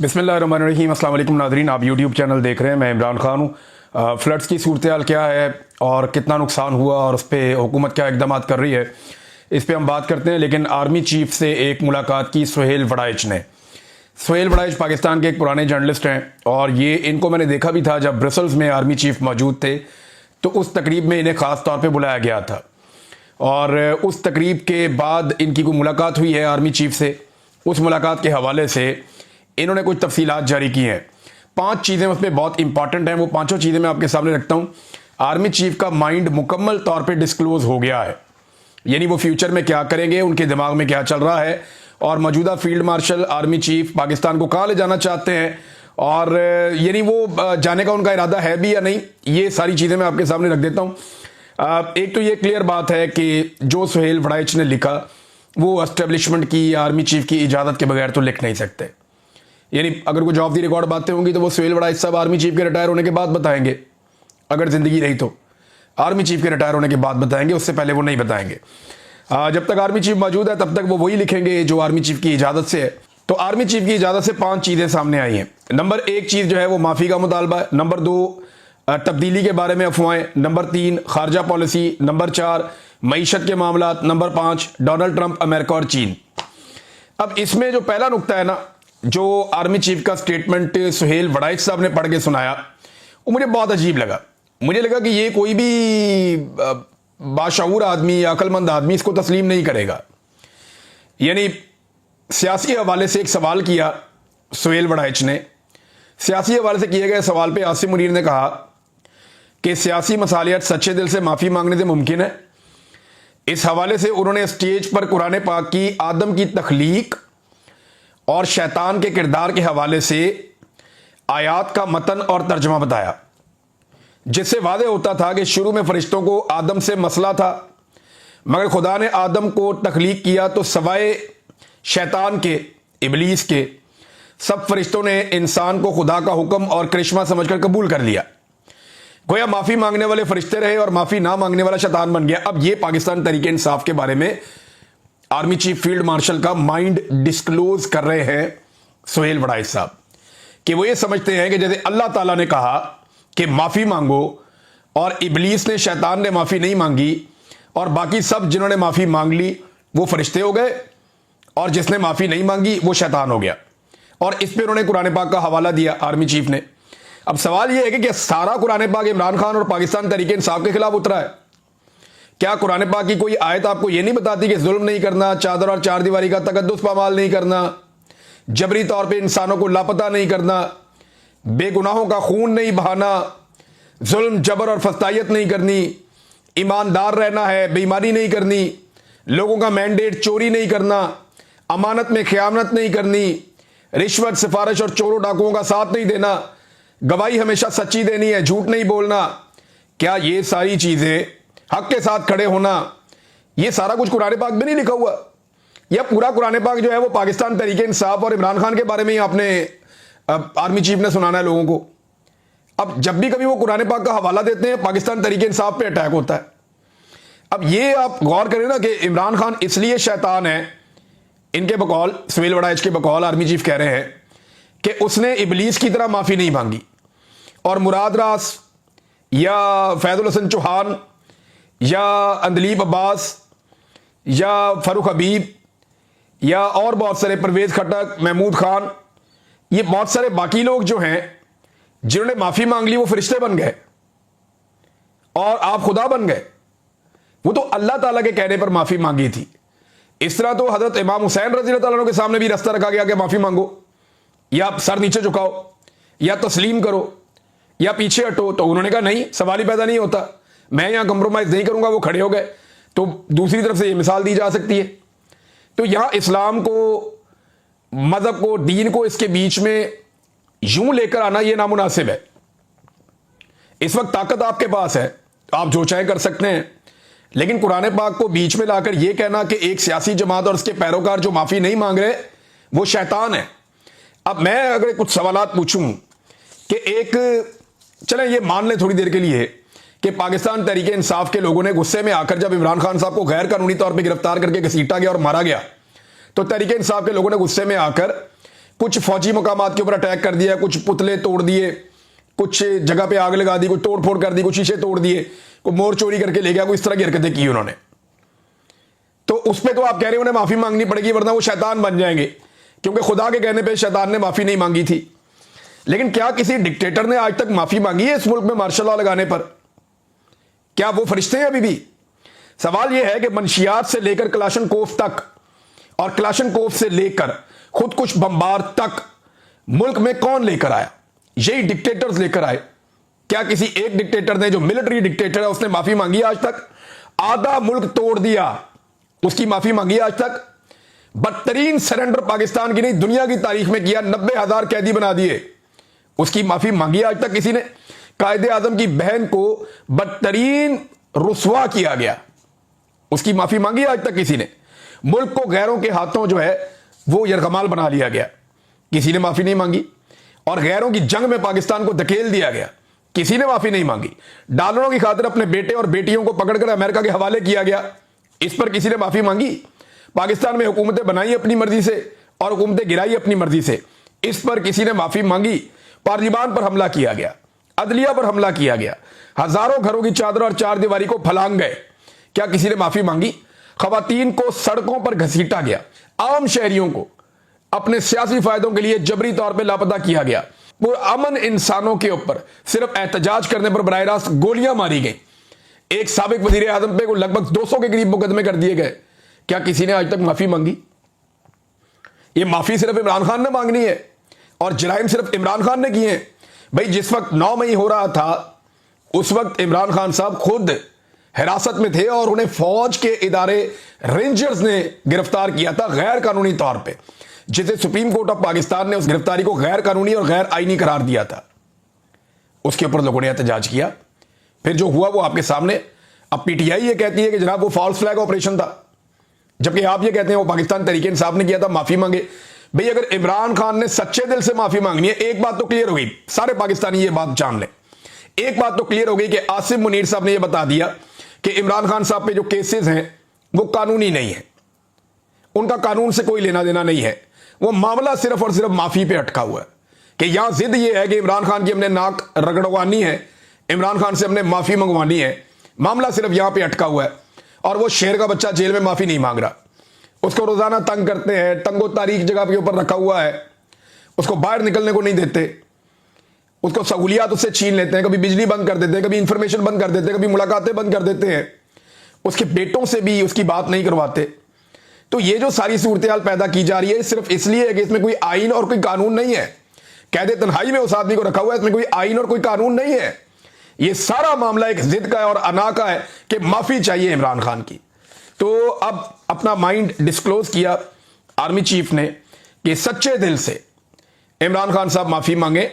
बिस्मिल्लाहिर्रहमानिर्रहीम। अस्सलाम वालेकुम नाज़रीन, आप यूट्यूब चैनल देख रहे हैं। मैं इमरान खान हूँ। फ्लड्स की सूरत हाल क्या है और कितना नुकसान हुआ और उस पर हुकूमत क्या इकदाम कर रही है, इस पर हम बात करते हैं। लेकिन आर्मी चीफ से एक मुलाकात की सुहेल वड़ाइच ने। सुहेल वड़ाइच पाकिस्तान के एक पुराने जर्नलिस्ट हैं और ये इनको मैंने देखा भी था जब ब्रसल्स में आर्मी चीफ मौजूद थे, तो उस तकरीब में इन्हें ख़ास तौर पर बुलाया गया था और उस तकरीब के बाद इनकी कोई मुलाकात हुई है आर्मी चीफ से। उस मुलाकात के हवाले से इन्होंने कुछ तफसीलात जारी की हैं। 5 चीज़ें उसमें बहुत इंपॉर्टेंट हैं, वो पांचों चीज़ें मैं आपके सामने रखता हूँ। आर्मी चीफ का माइंड मुकम्मल तौर पे डिस्क्लोज हो गया है, यानी वो फ्यूचर में क्या करेंगे, उनके दिमाग में क्या चल रहा है और मौजूदा field marshal army chief Pakistan को कहाँ ले जाना चाहते हैं और यानी वो जाने का उनका इरादा है भी या नहीं, ये सारी चीज़ें मैं आपके सामने रख देता हूँ। एक तो ये क्लियर बात है कि जो सुहेल वड़ाइच ने लिखा वो एस्टेब्लिशमेंट की, आर्मी चीफ की इजाज़त के बगैर तो लिख नहीं सकते। यानी अगर कुछ ऑफ द रिकॉर्ड बातें होंगी तो वो सुहेल वड़ाइच साहब आर्मी चीफ के रिटायर होने के बाद बताएंगे, अगर ज़िंदगी रही तो आर्मी चीफ के रिटायर होने के बाद बताएंगे, उससे पहले वो नहीं बताएंगे। जब तक आर्मी चीफ मौजूद है तब तक वो वही लिखेंगे जो आर्मी चीफ की इजाज़त से है। तो आर्मी चीफ की इजाज़त से 5 चीज़ें सामने आई हैं। नंबर 1 चीज़ जो है वो माफ़ी का मुतालबा है। नंबर 2 तब्दीली के बारे में अफवाहें। नंबर 3 खारजा पॉलिसी। नंबर 4 मईशत के मामला। नंबर 5 डोनाल्ड ट्रंप, अमेरिका और चीन। अब इसमें जो पहला नुकता है ना, जो आर्मी चीफ का स्टेटमेंट सुहेल वड़ाइच साहब ने पढ़ के सुनाया, वो मुझे बहुत अजीब लगा। मुझे लगा कि ये कोई भी बाशऊर आदमी या अक्लमंद आदमी इसको तस्लीम नहीं करेगा। यानी सियासी हवाले से एक सवाल किया सुहेल वड़ाइच ने। सियासी हवाले से किए गए सवाल पे आसिम मुनीर ने कहा कि सियासी मसालियत सच्चे दिल से माफ़ी मांगने से मुमकिन है। इस हवाले से उन्होंने स्टेज पर कुरान पाक की आदम की तख्लीक और शैतान के किरदार के हवाले से आयात का मतन और तर्जमा बताया, जिससे वादे होता था कि शुरू में फरिश्तों को आदम से मसला था, मगर खुदा ने आदम को तख्लीक किया तो सवाए शैतान के, इबलीस के, सब फरिश्तों ने इंसान को खुदा का हुक्म और करिश्मा समझकर कबूल कर लिया। गोया माफ़ी मांगने वाले फरिश्ते रहे और माफ़ी ना मांगने वाला शैतान बन गया। अब ये पाकिस्तान तहरीक इंसाफ के बारे में आर्मी चीफ फील्ड मार्शल का माइंड डिस्क्लोज कर रहे हैं सुहेल वड़ाइच साहब, कि वो ये समझते हैं कि जैसे अल्लाह ताला ने कहा कि माफ़ी मांगो और इबलीस ने, शैतान ने माफ़ी नहीं मांगी और बाकी सब जिन्होंने माफ़ी मांग ली वो फरिश्ते हो गए और जिसने माफ़ी नहीं मांगी वो शैतान हो गया। और इस पर उन्होंने कुरान पाक का हवाला दिया आर्मी चीफ ने। अब सवाल यह है कि सारा कुरान पाक इमरान खान और पाकिस्तान तहरीक इंसाफ के खिलाफ उतरा है? क्या कुरान पाक की कोई आयत आपको यह नहीं बताती कि जुल्म नहीं करना, चादर और चार दीवारी का तकद्दुस पामाल नहीं करना, जबरी तौर पे इंसानों को लापता नहीं करना, बेगुनाहों का खून नहीं बहाना, जुल्म जबर और फस्तायत नहीं करनी, ईमानदार रहना है, बेईमानी नहीं करनी, लोगों का मैंडेट चोरी नहीं करना, अमानत में खयानत नहीं करनी, रिश्वत, सिफारिश और चोरों डाकुओं का साथ नहीं देना, गवाही हमेशा सच्ची देनी है, झूठ नहीं बोलना। क्या ये सारी चीज़ें, हक के साथ खड़े होना, ये सारा कुछ कुरान पाक में नहीं लिखा हुआ? या पूरा कुरान पाक जो है वो पाकिस्तान तहरीक इंसाफ और इमरान खान के बारे में ही आपने आर्मी चीफ ने सुनाना है लोगों को? अब जब भी कभी वो कुरान पाक का हवाला देते हैं पाकिस्तान तहरीक इंसाफ पे अटैक होता है। अब ये आप गौर करें ना कि इमरान खान इसलिए शैतान है, इनके बकौल, सुहेल वड़ाइच के बकौल आर्मी चीफ कह रहे हैं कि उसने इबलीस की तरह माफ़ी नहीं मांगी और मुराद रास या फैजुल हसन चौहान या अंदलीब अब्बास या फ़ारूक हबीब या और बहुत सारे, परवेज़ खट्टक, महमूद खान, ये बहुत सारे बाकी लोग जो हैं जिन्होंने माफ़ी मांग ली वो फरिश्ते बन गए और आप खुदा बन गए। वो तो अल्लाह ताला के कहने पर माफ़ी मांगी थी। इस तरह तो हज़रत इमाम हुसैन रज़ी अल्लाह ताला के सामने भी रास्ता रखा गया कि माफ़ी मांगो, या सर नीचे झुकाओ, या तस्लीम करो, या पीछे हटो, तो उन्होंने कहा नहीं, सवाल ही पैदा नहीं होता, मैं यहां कंप्रोमाइज नहीं करूंगा। वो खड़े हो गए। तो दूसरी तरफ से ये मिसाल दी जा सकती है। तो यहां इस्लाम को, मजहब को, दीन को इसके बीच में यूं लेकर आना यह नामुनासिब है। इस वक्त ताकत आपके पास है, आप जो चाहे कर सकते हैं, लेकिन कुरान पाक को बीच में लाकर यह कहना कि एक सियासी जमात और उसके पैरोकार जो माफी नहीं मांग रहे वो शैतान है। अब मैं अगर कुछ सवालात पूछूं कि एक, चलें ये मान लें थोड़ी देर के लिए कि पाकिस्तान तहरीक इंसाफ के लोगों ने गुस्से में आकर जब इमरान खान साहब को गैर कानूनी तौर पर गिरफ्तार करके घसीटा गया और मारा गया, तो तहरीक इंसाफ के लोगों ने गुस्से में आकर कुछ फौजी मकामात के ऊपर अटैक कर दिया, कुछ पुतले तोड़ दिए, कुछ जगह पे आग लगा दी, कुछ तोड़ फोड़ कर दी, कुछ शीशे तोड़ दिए, कोई मोर चोरी करके ले गया, कोई इस तरह की हरकतें की उन्होंने। तो उस पर तो आप कह रहे हैं उन्हें माफी मांगनी पड़ेगी वरना वो शैतान बन जाएंगे, क्योंकि खुदा के कहने पे शैतान ने माफी नहीं मांगी थी। लेकिन क्या किसी डिक्टेटर ने आज तक माफी मांगी है इस मुल्क में मार्शल लॉ लगाने पर? क्या वो फरिश्ते हैं अभी भी? सवाल यह है कि मंशियात से लेकर कलाशनकोफ तक और कलाशनकोफ से लेकर खुद कुछ बम्बार तक मुल्क में कौन लेकर आया? यही डिक्टेटर्स लेकर आए। क्या किसी एक डिक्टेटर ने, जो मिलिट्री डिक्टेटर है, उसने माफी मांगी आज तक? आधा मुल्क तोड़ दिया, उसकी माफी मांगी आज तक? बदतरीन सरेंडर पाकिस्तान की नहीं दुनिया की तारीख में किया, 90,000 कैदी बना दिए, उसकी माफी मांगी आज तक किसी ने? कायदे आजम की बहन को बदतरीन रुसवा किया गया, उसकी माफी मांगी आज तक किसी ने? मुल्क को गैरों के हाथों जो है वो यरगमाल बना लिया गया, किसी ने माफी नहीं मांगी। और गैरों की जंग में पाकिस्तान को धकेल दिया गया, किसी ने माफी नहीं मांगी। डॉलरों की खातिर अपने बेटे और बेटियों को पकड़कर अमेरिका के हवाले किया गया, इस पर किसी ने माफी मांगी? पाकिस्तान में हुकूमतें बनाई अपनी मर्जी से और हुकूमतें गिराई अपनी मर्जी से, इस पर किसी ने माफी मांगी? पार्लियामान पर हमला किया गया, अदलिया पर हमला किया गया, हजारों घरों की चादर और चार दीवारी को फलांग गए, क्या किसी ने माफी मांगी? खवातीन को सड़कों पर घसीटा गया, आम शहरियों को अपने सियासी फायदों के लिए जबरी तौर पर लापता किया गया, अमन इंसानों के ऊपर सिर्फ एहतजाज करने पर बराह रास्त गोलियां मारी गई, एक साबिक वजीर आजम पे को लगभग 200 के करीब मुकदमे कर दिए गए, क्या किसी ने आज तक माफी मांगी? ये माफी सिर्फ इमरान खान ने मांगनी है और जराइम सिर्फ इमरान खान ने किए हैं। भाई जिस वक्त 9 मई हो रहा था उस वक्त इमरान खान साहब खुद हिरासत में थे और उन्हें फौज के इदारे रेंजर्स ने गिरफ्तार किया था गैर कानूनी तौर पे, जिसे सुप्रीम कोर्ट ऑफ पाकिस्तान ने उस गिरफ्तारी को गैर कानूनी और गैर आईनी करार दिया था। उसके ऊपर लोगों ने एहतजाज किया, फिर जो हुआ वो आपके सामने। अब पीटीआई ये कहती है कि जनाब वो फॉल्स फ्लैग ऑपरेशन था, जबकि आप ये कहते हैं वो पाकिस्तान तहरीक इंसाफ ने किया था, माफी मांगे। भाई अगर इमरान खान ने सच्चे दिल से माफी मांगनी है, एक बात तो क्लियर हो गई, सारे पाकिस्तानी ये बात जान लें, एक बात तो क्लियर हो गई कि आसिम मुनीर साहब ने यह बता दिया कि इमरान खान साहब पे जो केसेस हैं वो कानूनी नहीं है, उनका कानून से कोई लेना देना नहीं है, वो मामला सिर्फ और सिर्फ माफी पे अटका हुआ है कि यहां जिद ये है कि इमरान खान की हमने नाक रगड़वानी है, इमरान खान से हमने माफी मंगवानी है, मामला सिर्फ यहां पे अटका हुआ है। और वो शेर का बच्चा जेल में माफी नहीं मांग रहा, उसको रोजाना तंग करते हैं, तंगो तारीख जगह के ऊपर रखा हुआ है, उसको बाहर निकलने को नहीं देते, उसको सहूलियात उससे छीन लेते हैं, कभी बिजली बंद कर देते हैं, कभी इंफॉर्मेशन बंद कर देते हैं, कभी मुलाकातें बंद कर देते हैं, उसके बेटों से भी उसकी बात नहीं करवाते। तो ये जो सारी सूरत हाल पैदा की जा रही है सिर्फ इसलिए है कि इसमें कोई आइन और कोई कानून नहीं है। कैदे तन्हाई में उस आदमी को रखा हुआ है, इसमें कोई आइन और कोई कानून नहीं है। ये सारा मामला एक जिद का है और अना का है कि माफी चाहिए इमरान खान की। तो अब अपना माइंड डिस्क्लोज किया आर्मी चीफ ने कि सच्चे दिल से इमरान खान साहब माफी मांगे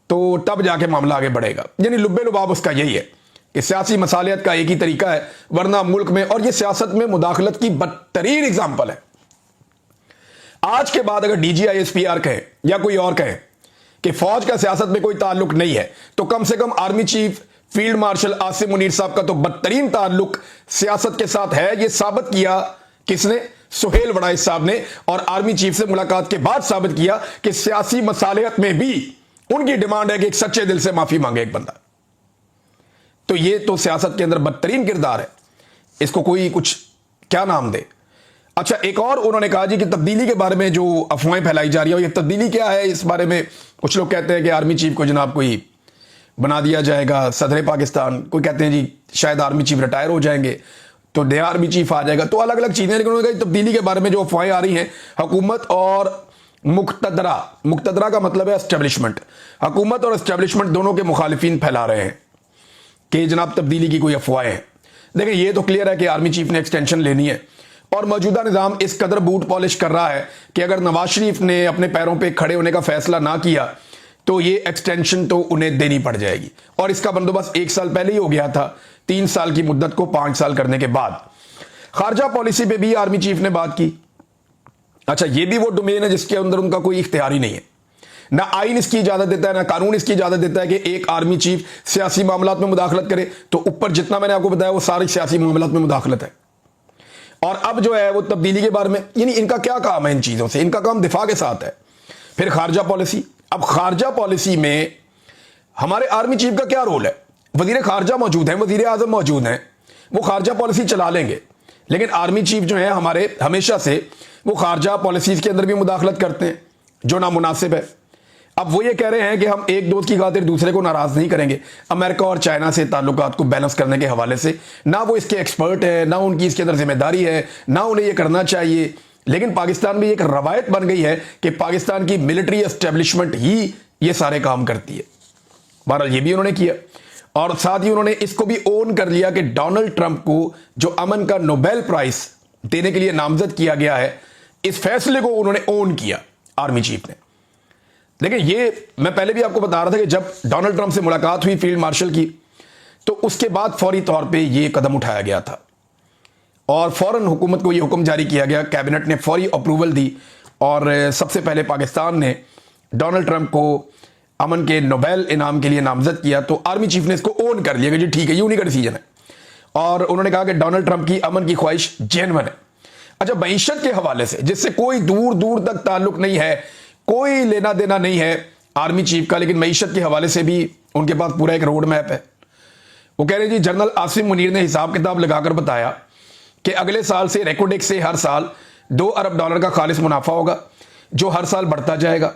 तो तब जाके मामला आगे बढ़ेगा। यानी लुब्बे लुबाब उसका यही है कि सियासी मसालियत का एक ही तरीका है, वरना मुल्क में, और ये सियासत में मुदाखलत की बदतरीन एग्जाम्पल है। आज के बाद अगर DGISPR कहे या कोई और कहे कि फौज का सियासत में कोई ताल्लुक नहीं है, तो कम से कम army chief field marshal Asim Munir साहब का तो बदतरीन ताल्लुक सियासत के साथ है। ये साबित किया किसने? सुहेल वड़ाइच साहब ने, और आर्मी चीफ से मुलाकात के बाद साबित किया कि सियासी मसालियत में भी उनकी डिमांड है कि एक सच्चे दिल से माफी मांगे एक बंदा। तो ये तो सियासत के अंदर बदतरीन किरदार है, इसको कोई कुछ क्या नाम दे। अच्छा, एक और उन्होंने कहा जी कि तब्दीली के बारे में जो अफवाहें फैलाई जा रही है, ये तब्दीली क्या है, इस बारे में कुछ लोग कहते हैं कि आर्मी चीफ को जनाब कोई बना दिया जाएगा सदर पाकिस्तान, कोई कहते हैं जी शायद आर्मी चीफ रिटायर हो जाएंगे तो नया आर्मी चीफ आ जाएगा, तो अलग अलग चीजें। लेकिन उन्होंने कहा तब्दीली के बारे में जो अफवाहें आ रही हैं, हुकूमत और मुक्तदरा का मतलब है एस्टेब्लिशमेंट, हुकूमत और एस्टेब्लिशमेंट दोनों के मुखालिफिन फैला रहे हैं कि जनाब तब्दीली की कोई अफवाहें हैं। देखिए ये तो क्लियर है कि आर्मी चीफ ने एक्सटेंशन लेनी है और मौजूदा निज़ाम इस कदर बूट पॉलिश कर रहा है कि अगर नवाज शरीफ ने अपने पैरों पे खड़े होने का फैसला ना किया तो ये एक्सटेंशन तो उन्हें देनी पड़ जाएगी। और इसका बंदोबस्त 1 साल पहले ही हो गया था, 3 साल की मुद्दत को 5 साल करने के बाद। खारजा पॉलिसी पे भी आर्मी चीफ ने बात की। अच्छा, ये भी वो डोमेन है जिसके अंदर उनका कोई इख्तियार ही नहीं है, ना आइन इसकी इजाजत देता है, ना कानून इसकी इजाजत देता है कि एक आर्मी चीफ सियासी मामलात में मुदाखलत करे। तो ऊपर जितना मैंने आपको बताया वो सारी सियासी मामलात में मुदाखलत है। और अब जो है वो तब्दीली के बारे में, यानी इनका क्या काम है इन चीजों से, इनका काम दिफा के साथ है। फिर खारजा पॉलिसी। अब खारजा पॉलिसी में हमारे आर्मी चीफ का क्या रोल है? वजीर खारजा मौजूद हैं, वजीर आजम मौजूद हैं, वो खारजा पॉलिसी चला लेंगे, लेकिन आर्मी चीफ जो है हमारे हमेशा से वो खारजा पॉलिसीज के अंदर भी मुदाखलत करते हैं जो नामुनासिब है। अब वो ये कह रहे हैं कि हम एक दोस्त की खातिर दूसरे को नाराज नहीं करेंगे। अमेरिका और चाइना से ताल्लुकात को बैलेंस करने के हवाले से ना वो इसके एक्सपर्ट है, ना उनकी इसके अंदर जिम्मेदारी है, ना उन्हें ये करना चाहिए। लेकिन पाकिस्तान में एक रवायत बन गई है कि पाकिस्तान की मिलिट्री एस्टेब्लिशमेंट ही ये सारे काम करती है। बहरहाल ये भी उन्होंने किया और साथ ही उन्होंने इसको भी ओन कर लिया कि डोनाल्ड ट्रंप को जो अमन का नोबेल प्राइज देने के लिए नामजद किया गया है, इस फैसले को उन्होंने ओन किया आर्मी चीफ ने। देखिए, ये मैं पहले भी आपको बता रहा था कि जब डोनाल्ड ट्रंप से मुलाकात हुई फील्ड मार्शल की, तो उसके बाद फौरी तौर पे ये कदम उठाया गया था और फौरन हुकूमत को ये हुक्म जारी किया गया, कैबिनेट ने फौरी अप्रूवल दी और सबसे पहले पाकिस्तान ने डोनाल्ड ट्रंप को अमन के नोबेल इनाम के लिए नामजद किया। तो आर्मी चीफ ने इसको ओन कर लिया कि जी ठीक है, ये उन्हीं का डिसीजन है और उन्होंने कहा कि डोनाल्ड ट्रंप की अमन की ख्वाहिश जेन्युइन है। अच्छा, मईशत के हवाले से जिससे कोई दूर दूर तक ताल्लुक नहीं है, कोई लेना देना नहीं है आर्मी चीफ का, लेकिन मईशत के हवाले से भी उनके पास पूरा एक रोड मैप है। वो कह रहे जी, जनरल आसिम मुनीर ने हिसाब किताब लगाकर बताया कि अगले साल से रेकोडेक्स से हर साल $2 अरब का खालिस मुनाफा होगा जो हर साल बढ़ता जाएगा।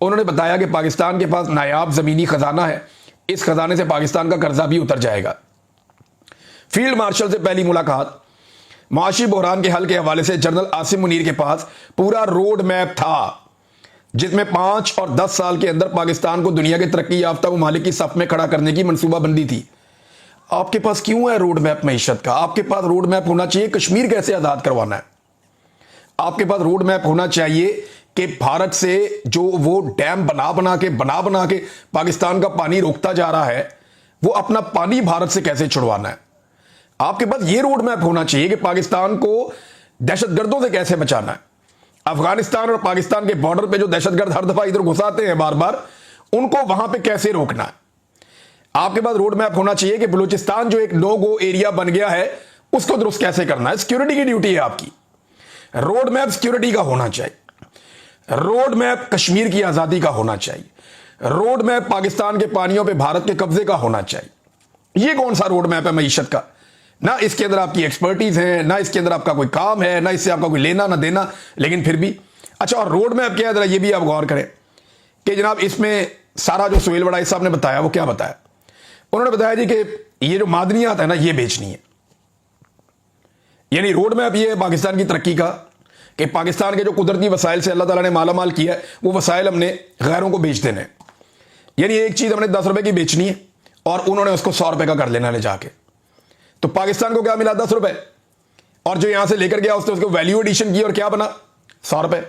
उन्होंने बताया कि पाकिस्तान के पास नायाब जमीनी खजाना है, इस खजाने से पाकिस्तान का कर्जा भी उतर जाएगा। फील्ड मार्शल से पहली मुलाकात, माशी बहरान के हल के हवाले से जनरल आसिम मुनीर के पास पूरा रोड मैप था जिसमें 5 और 10 साल के अंदर पाकिस्तान को दुनिया के तरक्की याफ्ता ममालिक की सफ में खड़ा करने की मनसूबाबंदी थी। आपके पास क्यों है रोड मैप मईशत का? आपके पास रोड मैप होना चाहिए कश्मीर कैसे आजाद करवाना है। आपके पास रोड मैप होना चाहिए कि भारत से जो वो डैम बना बना के पाकिस्तान का पानी रोकता जा रहा है, वो अपना पानी भारत से कैसे छुड़वाना है। आपके पास ये रोड मैप होना चाहिए कि पाकिस्तान को दहशतगर्दों से कैसे बचाना है। अफगानिस्तान और पाकिस्तान के बॉर्डर पे जो दहशतगर्द हर दफा इधर घुसाते हैं बार बार, उनको वहां पे कैसे रोकना है। आपके पास रोड मैप होना चाहिए कि बलूचिस्तान जो एक नो गो एरिया बन गया है, उसको दुरुस्त कैसे करना है। सिक्योरिटी की ड्यूटी है आपकी। रोड मैप सिक्योरिटी का होना चाहिए, रोड मैप कश्मीर की आजादी का होना चाहिए, रोड मैप पाकिस्तान के पानियों पे भारत के कब्जे का होना चाहिए। ये कौन सा रोड मैप है मईशत का? ना इसके अंदर आपकी एक्सपर्टीज है, ना इसके अंदर आपका कोई काम है, ना इससे आपका कोई लेना ना देना, लेकिन फिर भी। अच्छा, और रोड मैप क्या है, जरा ये भी आप गौर करें कि जनाब इसमें सारा जो सुहेल वड़ाई साहब ने बताया, वो क्या बताया? उन्होंने बताया जी कि ये जो मादनियात है ना, ये बेचनी है। यानी रोड मैप ये है पाकिस्तान की तरक्की का कि पाकिस्तान के जो कुदरती वसाइल से अल्लाह ताला ने माला माल किया है, वो वसाइल हमने गैरों को बेच देने। यानी एक चीज हमने 10 रुपए की बेचनी है और उन्होंने उसको 100 रुपए का कर लेना ले जाके। तो पाकिस्तान को क्या मिला? 10 रुपए। और जो यहां से लेकर गया उसने उसको वैल्यू एडिशन की और क्या बना? 100 रुपए।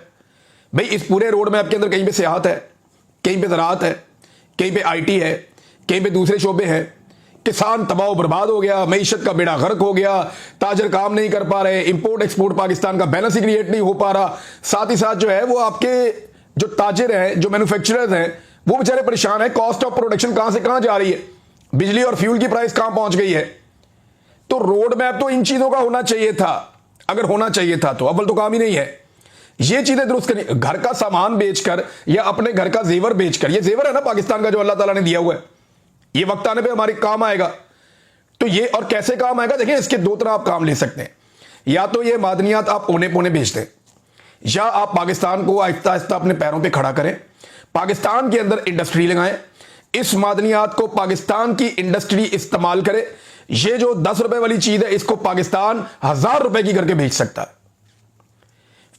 भाई, इस पूरे रोड मैप के अंदर कहीं पे सियाहत है, कहीं पे ज़राअत है, कहीं पे IT है, कहीं पे दूसरे शोबे हैं। किसान तबाह बर्बाद हो गया, मईशत का बेड़ा गर्क हो गया, ताजर काम नहीं कर पा रहे, इंपोर्ट एक्सपोर्ट पाकिस्तान का बैलेंस ही क्रिएट नहीं हो पा रहा। साथ ही साथ जो है वो आपके जो ताजिर हैं, जो मैन्युफैक्चरर्स हैं, वो बेचारे परेशान है। कॉस्ट ऑफ प्रोडक्शन कहां से कहां जा रही है, बिजली और फ्यूल की प्राइस कहां पहुंच गई है। तो रोड मैप तो इन चीजों का होना चाहिए था, अगर होना चाहिए था तो। अव्वल तो काम ही नहीं है ये चीजें दुरुस्त करनी। घर का सामान बेचकर या अपने घर का जेवर बेचकर, ये जेवर है ना पाकिस्तान का जो अल्लाह ताला ने दिया हुआ है, ये वक्त आने पे हमारे काम आएगा। तो ये और कैसे काम आएगा? देखिए, इसके दो तरह आप काम ले सकते हैं। या तो ये मादनियात आप औने पौने बेच दें, या आप पाकिस्तान को आहिस्ता आहिस्ता अपने पैरों पे खड़ा करें, पाकिस्तान के अंदर इंडस्ट्री लगाएं, इस मादनियात को पाकिस्तान की इंडस्ट्री इस्तेमाल करे। ये जो 10 रुपए वाली चीज है, इसको पाकिस्तान 1000 रुपए की करके बेच सकता है।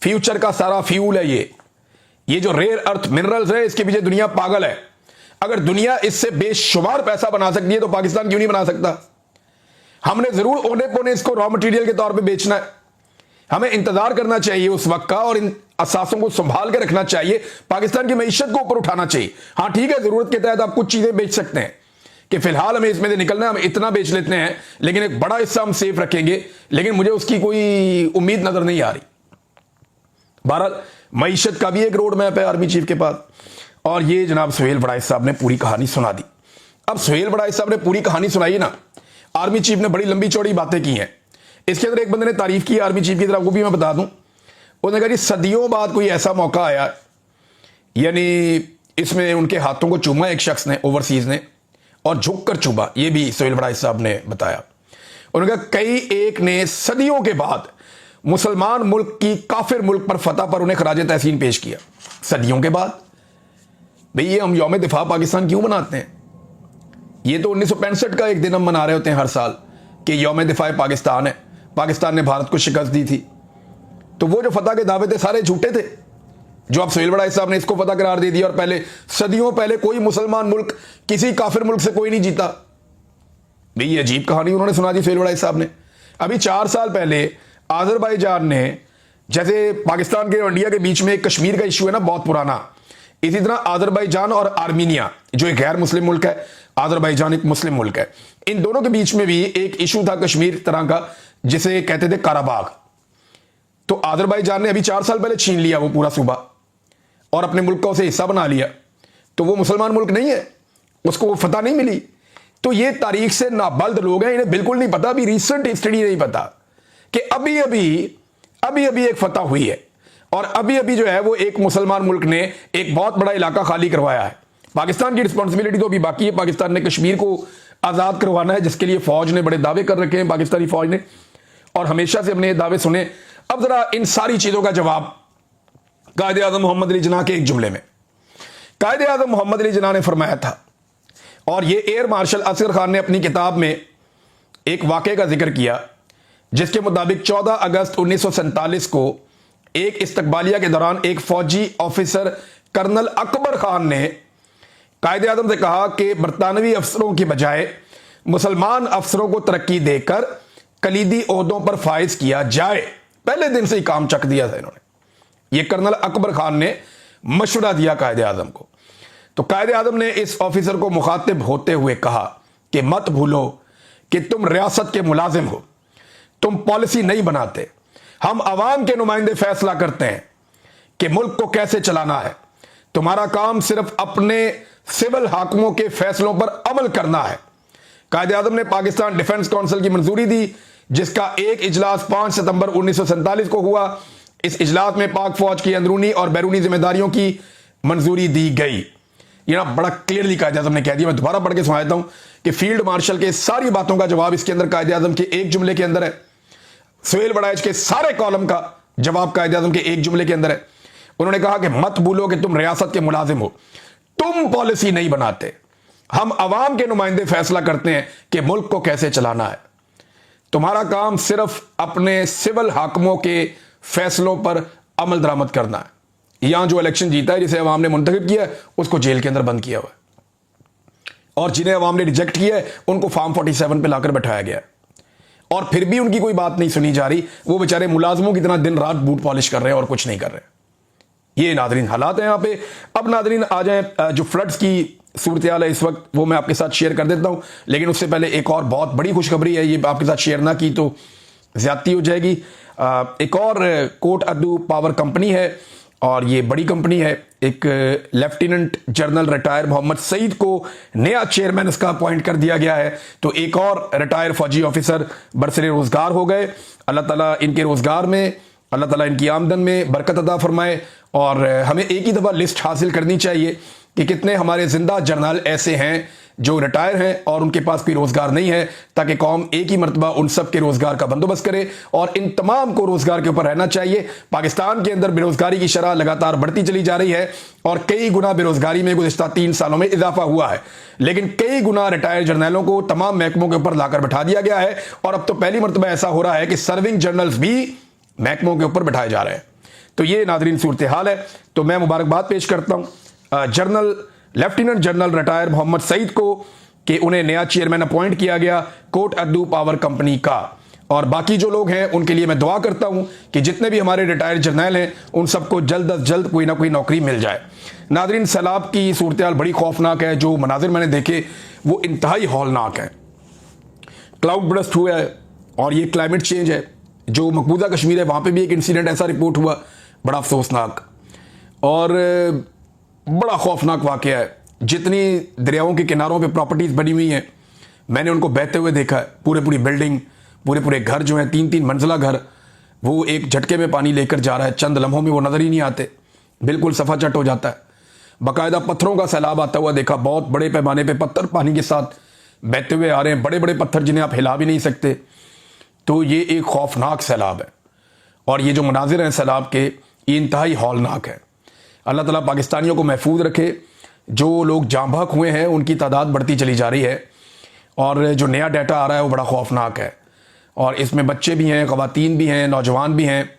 फ्यूचर का सारा फ्यूल है ये जो रेयर अर्थ मिनरल्स है, इसके पीछे दुनिया पागल है। अगर दुनिया इससे बेशुमार पैसा बना सकती है तो पाकिस्तान क्यों नहीं बना सकता? हमने जरूर औने पौने इसको रॉ मटेरियल के तौर पे बेचना है। हमें इंतजार करना चाहिए उस वक्त का और इन असासों को संभाल के रखना चाहिए। पाकिस्तान की मईशत को ऊपर उठाना चाहिए। हाँ ठीक है, जरूरत के तहत आप कुछ चीजें बेच सकते हैं कि फिलहाल हमें इसमें से निकलना है, हम इतना बेच लेते हैं, लेकिन एक बड़ा हिस्सा हम सेफ रखेंगे। लेकिन मुझे उसकी कोई उम्मीद नजर नहीं आ रही। बहरहाल मईशत का भी एक रोड मैप है आर्मी चीफ के पास। और ये जनाब सुहेल वड़ाई साहब ने पूरी कहानी सुना दी। अब सुहेल वड़ाई साहब ने पूरी कहानी सुनाई ना, आर्मी चीफ ने बड़ी लंबी चौड़ी बातें की हैं। इसके अंदर एक बंदे ने तारीफ की आर्मी चीफ की तरफ, वो भी मैं बता दूं। उसने कहा जी, सदियों बाद कोई ऐसा मौका आया यानी इसमें उनके हाथों को चूमा एक शख्स ने, ओवरसीज ने, और झुक कर चूमा, ये भी सोहेल बड़ाइच साहब ने बताया। उन्होंने कहा कई एक ने सदियों के बाद मुसलमान मुल्क की काफिर मुल्क पर फतह पर उन्हें खराज तहसीन पेश किया। सदियों के बाद भाई, ये हम यौम दिफा पाकिस्तान क्यों मनाते हैं? ये तो 1965 का एक दिन हम मना रहे होते हैं हर साल कि यौम दिफा पाकिस्तान है, पाकिस्तान ने भारत को शिकस्त दी थी। तो वो जो फतह के दावे थे सारे झूठे थे, जो अब सोहेल बड़ाइच साहब ने इसको फतह करार दे दिया। और पहले, सदियों पहले कोई मुसलमान मुल्क किसी काफिर मुल्क से कोई नहीं जीता। भाई ये अजीब कहानी उन्होंने सुना दी सोहेल बड़ाइच साहब ने। अभी 4 साल पहले आज़रबाईजान ने, जैसे पाकिस्तान के और इंडिया के बीच में कश्मीर का इशू है ना बहुत पुराना, इसी तरह आज़रबाईजान और आर्मीनिया जो एक गैर मुस्लिम मुल्क है, आज़रबाईजान एक मुस्लिम मुल्क है, इन दोनों के बीच में भी एक इशू था कश्मीर तरह का, जिसे कहते थे काराबाग। तो आज़रबाईजान ने अभी 4 साल पहले छीन लिया वो पूरा सूबा और अपने मुल्क का उसे हिस्सा बना लिया। तो वो मुसलमान मुल्क नहीं है, उसको वो फतह नहीं मिली। तो ये तारीख से नाबल्द लोग हैं, इन्हें बिल्कुल नहीं पता, अभी रिसेंट हिस्ट्री नहीं पता कि अभी अभी एक फतह हुई है और अभी अभी जो है वो एक मुसलमान मुल्क ने एक बहुत बड़ा इलाका खाली करवाया है। पाकिस्तान की रिस्पॉन्सिबिलिटी तो अभी बाकी है, पाकिस्तान ने कश्मीर को आज़ाद करवाना है, जिसके लिए फौज ने बड़े दावे कर रखे हैं, पाकिस्तानी फौज ने, और हमेशा से हमने ये दावे सुने। अब जरा इन सारी चीजों का जवाब कायदे आज़म मोहम्मद अली जिन्ना के एक जुमले में। कायदे आज़म मोहम्मद अली जिन्ना ने फरमाया था, और ये एयर मार्शल असगर खान ने अपनी किताब में एक वाक़े का जिक्र किया, जिसके मुताबिक 14 अगस्त 1947 को एक इस्तकबालिया के दौरान एक फौजी ऑफिसर कर्नल अकबर खान ने कायदे आज़म से कहा कि बरतानवी अफसरों की बजाय मुसलमान अफसरों को तरक्की देकर कलीदी ओहदों पर फाइज किया जाए। पहले दिन से ही काम चक दिया था इन्होंने। ये कर्नल अकबर खान ने मशवरा दिया कायदे आज़म को। तो कायदे आज़म ने इस ऑफिसर को मुखातिब होते हुए कहा कि मत भूलो कि तुम रियासत के मुलाजिम हो, तुम पॉलिसी नहीं बनाते, हम अवाम के नुमाइंदे फैसला करते हैं कि मुल्क को कैसे चलाना है। तुम्हारा काम सिर्फ अपने सिविल हाकिमों के फैसलों पर अमल करना है। कायदे आज़म ने पाकिस्तान डिफेंस काउंसिल की मंजूरी दी, जिसका एक इजलास 5 सितंबर 1947 को हुआ। इस इजलास में पाक फौज की अंदरूनी और बैरूनी जिम्मेदारियों की मंजूरी दी गई। ये ना बड़ा क्लियरली कायदे आज़म ने कह दिया। मैं दोबारा पढ़ के सुनाता हूं कि फील्ड मार्शल के सारी बातों का जवाब इसके अंदर कायदे आज़म के एक जुमले के अंदर है। सोहेल बड़ाइच के सारे कॉलम का जवाब कायदे आज़म के एक जुमले के अंदर है। उन्होंने कहा कि मत भूलो कि तुम रियासत के मुलाजिम हो, तुम पॉलिसी नहीं बनाते, हम अवाम के नुमाइंदे फैसला करते हैं कि मुल्क को कैसे चलाना है। तुम्हारा काम सिर्फ अपने सिविल हाकिमों के फैसलों पर अमल दरामद करना है। यहां जो इलेक्शन जीता है, जिसे अवाम ने मुंतखब किया है, उसको जेल के अंदर बंद किया हुआ है, और जिन्हें अवाम ने रिजेक्ट किया है उनको फार्म 47 पे लाकर बैठाया गया है, और फिर भी उनकी कोई बात नहीं सुनी जा रही। वो बेचारे मुलाजमों की तरह दिन रात बूट पॉलिश कर रहे हैं और कुछ नहीं कर रहे। ये नादरीन हालात हैं यहाँ पे। अब नादरीन आ जाए, जो फ्लड्स की सूरत हाल है इस वक्त, वो मैं आपके साथ शेयर कर देता हूँ। लेकिन उससे पहले एक और बहुत बड़ी खुशखबरी है, ये आपके साथ शेयर ना की तो ज्यादती हो जाएगी। एक और कोट अद्दू पावर कंपनी है, और ये बड़ी कंपनी है। एक lieutenant general retire Mohammad Saeed को नया चेयरमैन इसका अपॉइंट कर दिया गया है। तो एक और रिटायर फौजी ऑफिसर बरसरे रोजगार हो गए। अल्लाह ताला इनके रोजगार में, अल्लाह ताला इनकी आमदन में बरकत अता फरमाए। और हमें एक ही दफ़ा लिस्ट हासिल करनी चाहिए कि कितने हमारे जिंदा जर्नल ऐसे हैं जो रिटायर हैं और उनके पास कोई रोजगार नहीं है, ताकि कौम एक ही मरतबा उन सब के रोजगार का बंदोबस्त करे, और इन तमाम को रोजगार के ऊपर रहना चाहिए। पाकिस्तान के अंदर बेरोजगारी की शरह लगातार बढ़ती चली जा रही है, और कई गुना बेरोजगारी में गुज़िश्ता 3 सालों में इजाफा हुआ है। लेकिन कई गुना रिटायर जर्नलों को तमाम महकमों के ऊपर लाकर बैठा दिया गया है, और अब तो पहली मरतबा ऐसा हो रहा है कि सर्विंग जर्नल्स भी महकमों के ऊपर बैठाए जा रहे हैं। तो ये नादरीन सूरत हाल है। तो मैं मुबारकबाद पेश करता हूँ lieutenant general retire Mohammad Saeed को कि उन्हें नया चेयरमैन अपॉइंट किया गया कोट अद्दू पावर कंपनी का। और बाकी जो लोग हैं उनके लिए मैं दुआ करता हूं कि जितने भी हमारे रिटायर्ड जर्नल हैं उन सबको जल्द अज जल्द कोई ना कोई नौकरी मिल जाए। नादरीन, सैलाब की सूरत हाल बड़ी खौफनाक है। जो मनाजिर मैंने देखे वो इंतहाई हौलनाक है। क्लाउड बर्स्ट हुआ है, और ये क्लाइमेट चेंज है। जो मकबूजा कश्मीर है वहाँ पे भी एक इंसिडेंट ऐसा रिपोर्ट हुआ, बड़ा अफसोसनाक और बड़ा खौफनाक वाक़या है। जितनी दरियाओं के किनारों पे प्रॉपर्टीज़ बनी हुई हैं, मैंने उनको बहते हुए देखा है। पूरी बिल्डिंग, पूरे घर जो हैं, 3-3 मंजिला घर, वो एक झटके में पानी लेकर जा रहा है। चंद लम्हों में वो नज़र ही नहीं आते, बिल्कुल सफाचट हो जाता है। बाकायदा पत्थरों का सैलाब आता हुआ देखा, बहुत बड़े पैमाने पे पत्थर पानी के साथ बहते हुए आ रहे हैं, बड़े बड़े पत्थर जिन्हें आप हिला भी नहीं सकते। तो ये एक खौफनाक सैलाब है और ये जो मनाजिर हैं सैलाब के, ये इंतहाई हौलनाक है। अल्लाह ताला पाकिस्तानियों को महफूज रखे। जो लोग जाँ बहक हुए हैं उनकी तादाद बढ़ती चली जा रही है और जो नया डाटा आ रहा है वो बड़ा खौफनाक है। और इसमें बच्चे भी हैं, ख़वातीन भी हैं, नौजवान भी हैं,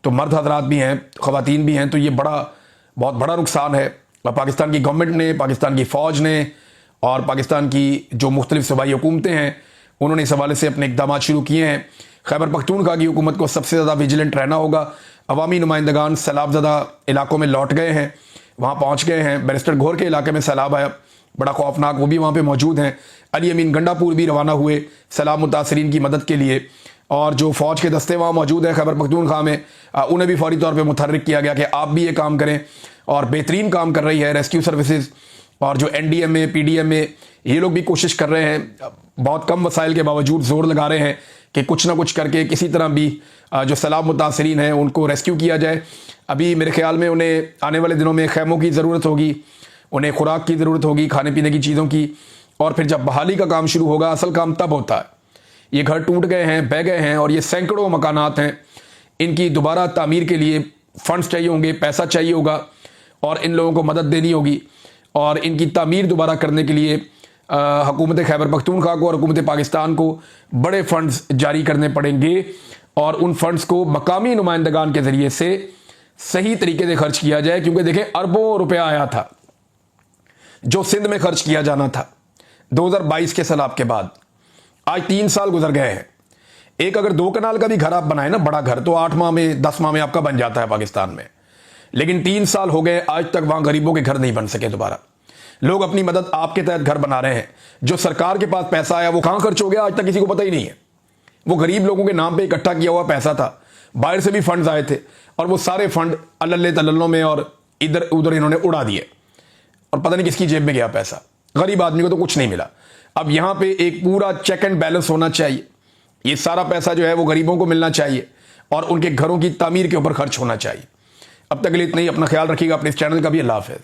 तो मर्द हजरात भी हैं, ख़वातीन भी हैं। तो ये बहुत बड़ा नुकसान है। पाकिस्तान की गवर्नमेंट ने, पाकिस्तान की फ़ौज ने और पाकिस्तान की जो मुख्तलिफ सूबाई हुकूमतें हैं उन्होंने इस हवाले से अपने इक़दाम शुरू किए हैं। खैबर पख्तूनख्वा की हुकूमत को सबसे ज़्यादा विजिलेंट रहना होगा। अवामी नुमाइंदगान सैलाबज़दा इलाकों में लौट गए हैं, वहाँ पहुँच गए हैं। बैरिस्टर घोर के इलाके में सैलाब आया, बड़ा खौफनाक, वो भी वहाँ पे मौजूद हैं। अली अमीन गंडापुर भी रवाना हुए सैलाब मुतासरीन की मदद के लिए और जो फ़ौज के दस्ते वहाँ मौजूद हैं खैबर पख्तूनख्वा में, उन्हें भी फौरी तौर पे मुतहर्रिक किया गया कि आप भी ये काम करें। और बेहतरीन काम कर रही है रेस्क्यू सर्विसेज और जो NDMA PDMA ये लोग भी कोशिश कर रहे हैं, बहुत कम वसाइल के बावजूद ज़ोर लगा रहे हैं कि कुछ ना कुछ करके किसी तरह भी जो सैलाब मुतासरीन हैं उनको रेस्क्यू किया जाए। अभी मेरे ख्याल में उन्हें आने वाले दिनों में खैमों की ज़रूरत होगी, उन्हें खुराक की ज़रूरत होगी, खाने पीने की चीज़ों की। और फिर जब बहाली का काम शुरू होगा, असल काम तब होता है। ये घर टूट गए हैं, बह गए हैं और ये सैकड़ों मकानात हैं, इनकी दोबारा तामीर के लिए फ़ंड्स चाहिए होंगे, पैसा चाहिए होगा और इन लोगों को मदद देनी होगी। और इनकी तामीर दोबारा करने के लिए हुकूमत खैबर पख्तूनख्वा को और हुकूमत पाकिस्तान को बड़े फ़ंड्स जारी करने पड़ेंगे और उन फ़ंड्स को मकामी नुमाइंदगान के ज़रिए से सही तरीके से खर्च किया जाए। क्योंकि देखें, अरबों रुपया आया था जो सिंध में खर्च किया जाना था 2022 के सैलाब के बाद। आज 3 साल गुजर गए हैं। एक अगर 2 कनाल का भी घर आप बनाए ना, बड़ा घर, तो 8 माह में 10 माह में आपका बन जाता है पाकिस्तान में। लेकिन 3 साल हो गए, आज तक वहां गरीबों के घर नहीं बन सके दोबारा। लोग अपनी मदद आपके तहत घर बना रहे हैं। जो सरकार के पास पैसा आया वो कहां खर्च हो गया आज तक किसी को पता ही नहीं है। वो गरीब लोगों के नाम पे इकट्ठा किया हुआ पैसा था, बाहर से भी फंड्स आए थे और वो सारे फंड अल्ले तल्लों में और इधर उधर इन्होंने उड़ा दिए और पता नहीं किसकी जेब में गया पैसा। गरीब आदमी को तो कुछ नहीं मिला। अब यहां पे एक पूरा चेक एंड बैलेंस होना चाहिए। ये सारा पैसा जो है वो गरीबों को मिलना चाहिए और उनके घरों की तामीर के ऊपर खर्च होना चाहिए। अब तक के लिए इतना ही। अपना ख्याल रखिएगा, अपने इस चैनल का भी। अल्लाह हाफ़िज़।